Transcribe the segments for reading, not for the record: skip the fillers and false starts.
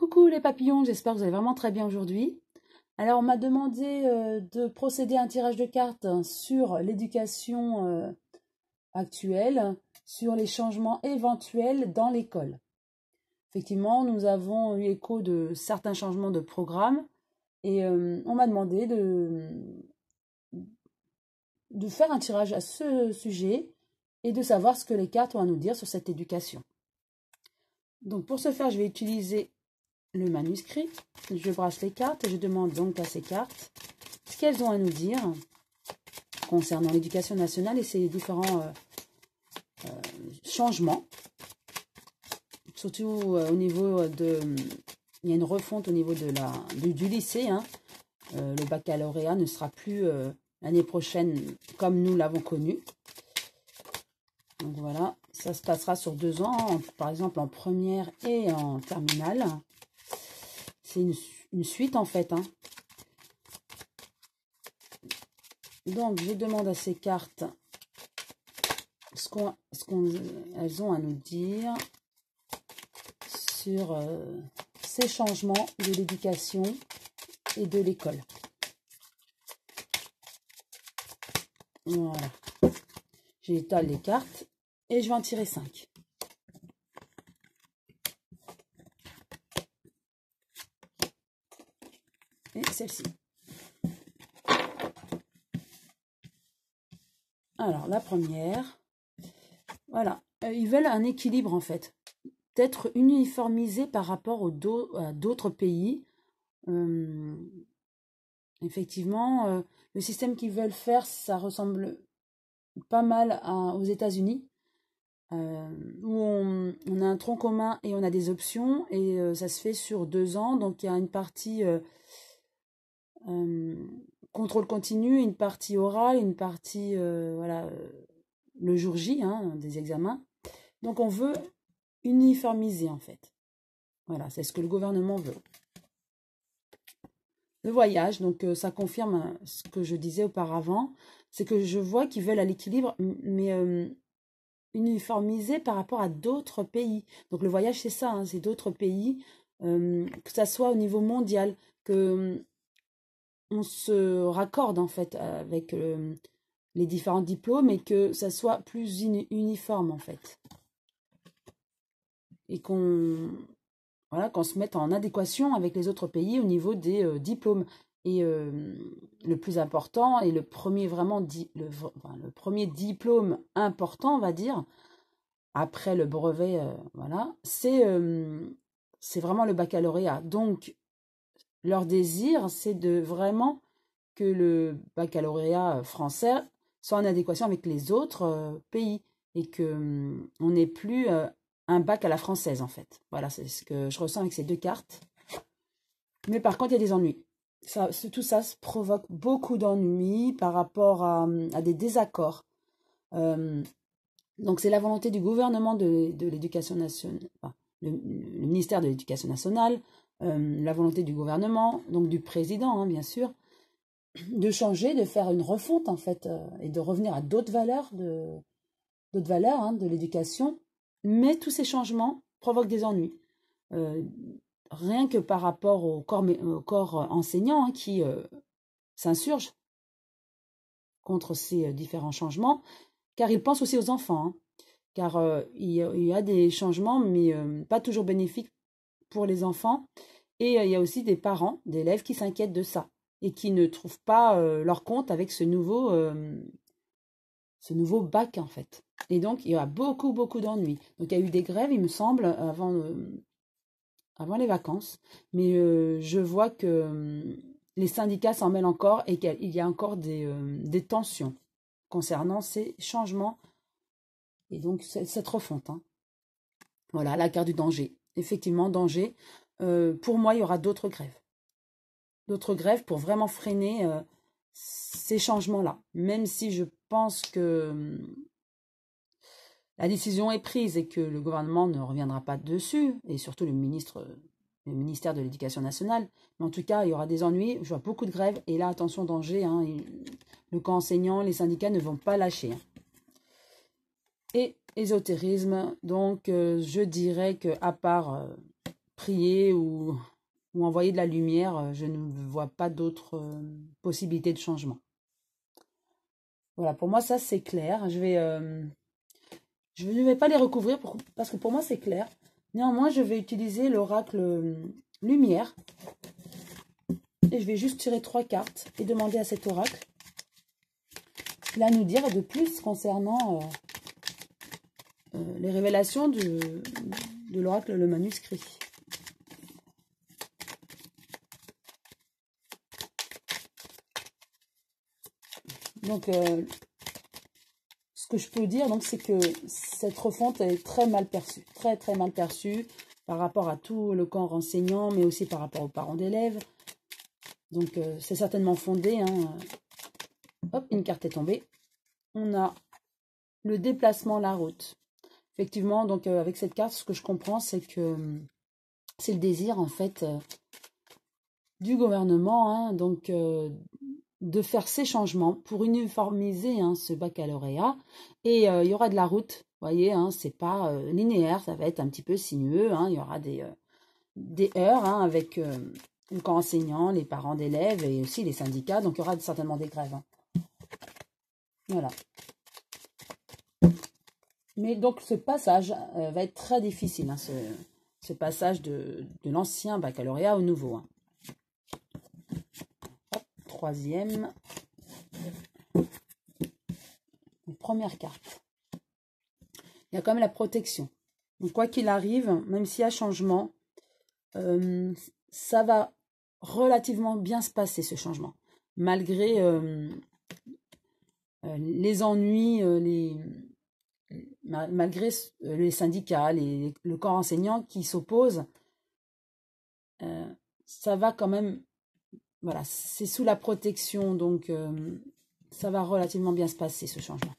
Coucou les papillons, j'espère que vous allez vraiment très bien aujourd'hui. Alors on m'a demandé de procéder à un tirage de cartes sur l'éducation actuelle, sur les changements éventuels dans l'école. Effectivement, nous avons eu écho de certains changements de programme et on m'a demandé de faire un tirage à ce sujet et de savoir ce que les cartes ont à nous dire sur cette éducation. Donc pour ce faire, je vais utiliser le manuscrit, je brasse les cartes et je demande donc à ces cartes ce qu'elles ont à nous dire concernant l'éducation nationale et ses différents changements. Surtout au niveau de... Il y a une refonte au niveau du lycée. Hein. Le baccalauréat ne sera plus l'année prochaine comme nous l'avons connu. Donc voilà, ça se passera sur 2 ans, par exemple en première et en terminale. C'est une suite en fait. Hein. Donc je demande à ces cartes ce qu'elles ont à nous dire sur ces changements de l'éducation et de l'école. Voilà. J'étale les cartes et je vais en tirer 5. Et celle-ci. Alors, la première, voilà, ils veulent un équilibre en fait, peut-être uniformisé par rapport à d'autres pays. Effectivement, le système qu'ils veulent faire, ça ressemble pas mal aux États-Unis, où on a un tronc commun et on a des options, et ça se fait sur 2 ans, donc il y a une partie... contrôle continu, une partie orale, une partie voilà, le jour J hein, des examens. Donc on veut uniformiser en fait. Voilà, c'est ce que le gouvernement veut. Le voyage, donc ça confirme ce que je disais auparavant, c'est que je vois qu'ils veulent à l'équilibre, mais uniformiser par rapport à d'autres pays. Donc le voyage c'est ça, hein, c'est d'autres pays, que ça soit au niveau mondial, que on se raccorde en fait avec les différents diplômes et que ça soit plus uniforme en fait. Et qu'on se mette en adéquation avec les autres pays au niveau des diplômes. Et le plus important et le premier le premier diplôme important, on va dire, après le brevet, voilà, c'est vraiment le baccalauréat. Donc, leur désir, c'est de vraiment que le baccalauréat français soit en adéquation avec les autres pays et que on n'ait plus un bac à la française en fait. Voilà, c'est ce que je ressens avec ces 2 cartes. Mais par contre, il y a des ennuis. Tout ça provoque beaucoup d'ennuis par rapport à des désaccords. Donc c'est la volonté du gouvernement de l'éducation nationale, enfin, le ministère de l'éducation nationale, la volonté du gouvernement, donc du président, hein, bien sûr, de changer, de faire une refonte en fait, et de revenir à d'autres valeurs hein, de l'éducation. Mais tous ces changements provoquent des ennuis. Rien que par rapport au corps enseignant hein, qui s'insurge contre ces différents changements, car ils pensent aussi aux enfants. Hein, car il y a des changements, mais pas toujours bénéfiques pour les enfants. Et il y a aussi des parents d'élèves qui s'inquiètent de ça et qui ne trouvent pas leur compte avec ce nouveau bac en fait. Et donc il y a beaucoup d'ennuis. Donc il y a eu des grèves, il me semble, avant les vacances, mais je vois que les syndicats s'en mêlent encore et qu'il y a encore des tensions concernant ces changements et donc cette refonte. Hein. Voilà, la carte du danger. Effectivement, danger. Pour moi, il y aura d'autres grèves. D'autres grèves pour vraiment freiner ces changements-là. Même si je pense que la décision est prise et que le gouvernement ne reviendra pas dessus, et surtout le ministère de l'Éducation nationale. Mais en tout cas, il y aura des ennuis. Je vois beaucoup de grèves. Et là, attention, danger. Hein, le camp enseignant, les syndicats ne vont pas lâcher. Hein. Et ésotérisme. Donc, je dirais qu'à part prier ou envoyer de la lumière, je ne vois pas d'autres possibilités de changement. Voilà, pour moi, ça, c'est clair. Je ne vais pas les recouvrir parce que pour moi, c'est clair. Néanmoins, je vais utiliser l'oracle lumière. Et je vais juste tirer 3 cartes et demander à cet oracle ce qu'il a à nous dire de plus concernant les révélations de l'oracle, le manuscrit. Donc, ce que je peux dire, c'est que cette refonte est très mal perçue, très très mal perçue par rapport à tout le camp renseignant, mais aussi par rapport aux parents d'élèves. Donc, c'est certainement fondé. Hein. Hop, une carte est tombée. On a le déplacement, la route. Effectivement, donc avec cette carte, ce que je comprends, c'est que c'est le désir, en fait, du gouvernement, hein, donc de faire ces changements pour uniformiser ce baccalauréat. Et il y aura de la route, vous voyez, c'est pas linéaire, ça va être un petit peu sinueux. Il y aura des heurts avec le corps enseignant, les parents d'élèves et aussi les syndicats. Donc il y aura certainement des grèves. Voilà. Mais donc ce passage va être très difficile, ce passage de l'ancien baccalauréat au nouveau. Hop, troisième. Première carte. Il y a quand même la protection. Donc quoi qu'il arrive, même s'il y a changement, ça va relativement bien se passer ce changement. Malgré les ennuis, malgré les syndicats, le corps enseignant qui s'oppose, ça va quand même, voilà, c'est sous la protection, donc ça va relativement bien se passer ce changement.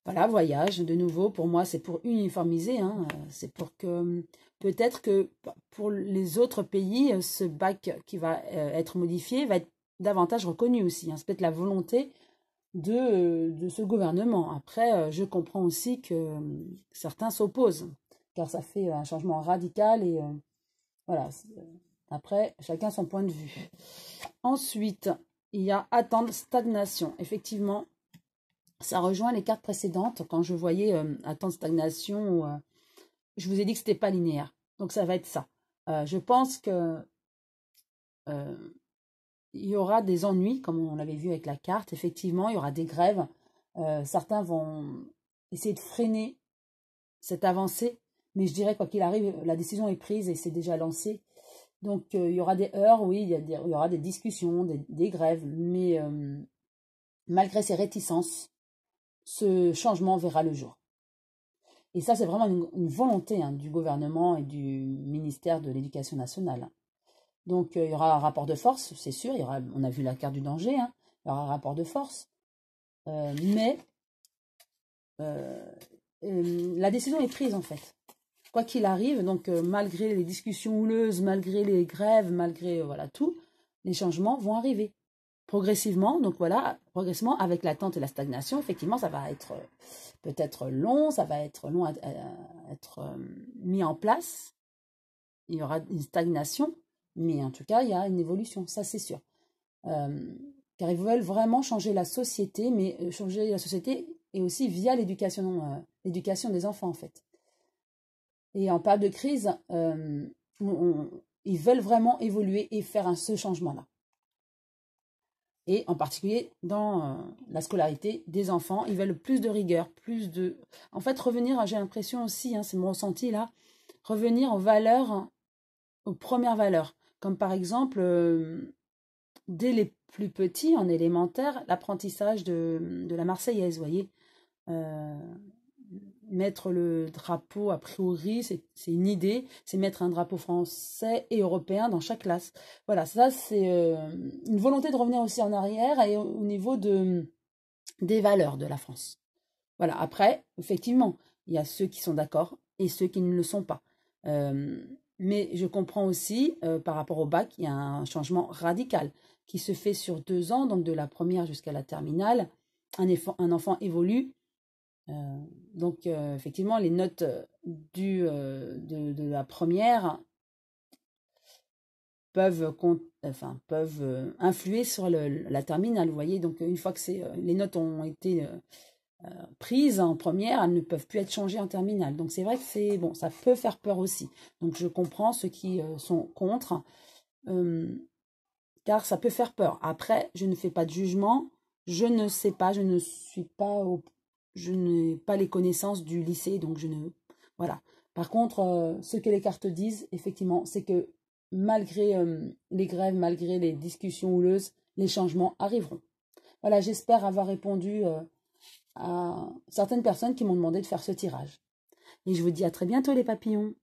Voilà, voyage, de nouveau, pour moi, c'est pour uniformiser, c'est pour que, peut-être que pour les autres pays, ce bac qui va être modifié va être davantage reconnu aussi. C'est peut-être la volonté de ce gouvernement. Après, je comprends aussi que certains s'opposent, car ça fait un changement radical et voilà. Après, chacun son point de vue. Ensuite, il y a attendre, stagnation. Effectivement, ça rejoint les cartes précédentes. Quand je voyais attendre, stagnation, je vous ai dit que ce n'était pas linéaire. Donc, ça va être ça. Je pense que il y aura des ennuis, comme on l'avait vu avec la carte. Effectivement, il y aura des grèves. Certains vont essayer de freiner cette avancée. Mais je dirais, quoi qu'il arrive, la décision est prise et c'est déjà lancé. Donc, il y aura des heurts, oui, il y aura des discussions, des grèves. Mais malgré ces réticences, ce changement verra le jour. Et ça, c'est vraiment une volonté du gouvernement et du ministère de l'Éducation nationale. Donc, il y aura un rapport de force, c'est sûr. On a vu la carte du danger. Il y aura un rapport de force. Mais la décision est prise, en fait. Quoi qu'il arrive, donc malgré les discussions houleuses, malgré les grèves, malgré voilà tout, les changements vont arriver progressivement. Donc voilà, progressivement, avec l'attente et la stagnation, effectivement, ça va être peut-être long, ça va être long à être mis en place. Il y aura une stagnation, mais en tout cas, il y a une évolution, ça c'est sûr. Car ils veulent vraiment changer la société, mais changer la société et aussi via l'éducation des enfants, en fait. Et en période de crise, ils veulent vraiment évoluer et faire ce changement-là. Et en particulier dans la scolarité des enfants, ils veulent plus de rigueur, plus de... En fait, revenir, j'ai l'impression aussi, c'est mon ressenti là, revenir aux valeurs, aux premières valeurs. Comme par exemple, dès les plus petits, en élémentaire, l'apprentissage de la Marseillaise, vous voyez. Mettre le drapeau, a priori, c'est une idée, c'est mettre un drapeau français et européen dans chaque classe. Voilà, ça c'est une volonté de revenir aussi en arrière et au niveau des valeurs de la France. Voilà, après, effectivement, il y a ceux qui sont d'accord et ceux qui ne le sont pas. Mais je comprends aussi, par rapport au bac, il y a un changement radical qui se fait sur 2 ans, donc de la première jusqu'à la terminale. Un enfant évolue. Donc, effectivement, les notes de la première peuvent influer sur la terminale. Vous voyez, donc une fois que les notes ont été prises en première, elles ne peuvent plus être changées en terminale. Donc c'est vrai que bon, ça peut faire peur aussi. Donc je comprends ceux qui sont contre, car ça peut faire peur. Après, je ne fais pas de jugement, je ne sais pas, je n'ai pas les connaissances du lycée, donc je ne, voilà. Par contre, ce que les cartes disent, effectivement, c'est que malgré les grèves, malgré les discussions houleuses, les changements arriveront. Voilà, j'espère avoir répondu à certaines personnes qui m'ont demandé de faire ce tirage. Et je vous dis à très bientôt les papillons.